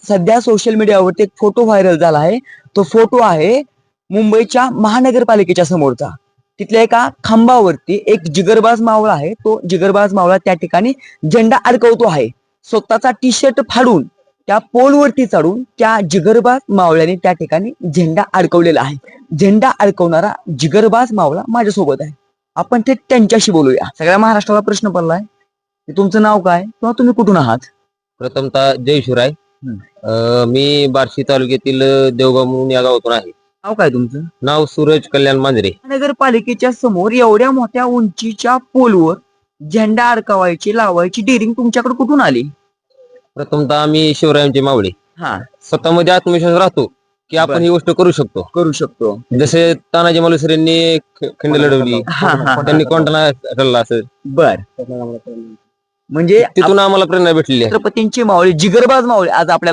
सध्या सोशल मीडियावरती एक फोटो व्हायरल झाला आहे. तो फोटो आहे मुंबईच्या महानगरपालिकेच्या समोरचा. तिथल्या एका खांबावरती एक जिगरबाज मावळा आहे. तो जिगरबाज मावळा त्या ठिकाणी झेंडा अडकवतो आहे. स्वतःचा टी शर्ट फाडून त्या पोलवरती चढून त्या जिगरबाज मावळ्याने त्या ठिकाणी झेंडा अडकवलेला आहे. झेंडा अडकवणारा जिगरबाज मावळा माझ्यासोबत आहे. आपण थेट त्यांच्याशी बोलूया. सगळ्या महाराष्ट्राला प्रश्न पडलाय की तुमचं नाव काय किंवा तुम्ही कुठून आहात? प्रथमतः जय शिवराय. मी बार्शी तालुक्यातील देवगाव म्हणून या गावातून आहे. नाव काय तुमचं? नाव सूरज कल्याण मांजरे. नगरपालिकेच्या समोर एवढ्या मोठ्या उंचीच्या पोलवर झेंडा अडकवायची लावायची डेअरिंग तुमच्याकडे कुठून आली? प्रथमतः आम्ही शिवरायांचे मावळे. हा, स्वतःमध्ये आत्मविश्वास राहतो की आपण ही गोष्ट करू शकतो. जसे तानाजी मालुसरेंनी खिंड लढवली, त्यांनी कोंढाणा ठरला असेल. बर. म्हणजे तिथून आम्हाला प्रेरणा भेटलेली आहे. छत्रपतींचे मावळे जिगरबाज मावळे आज आपल्या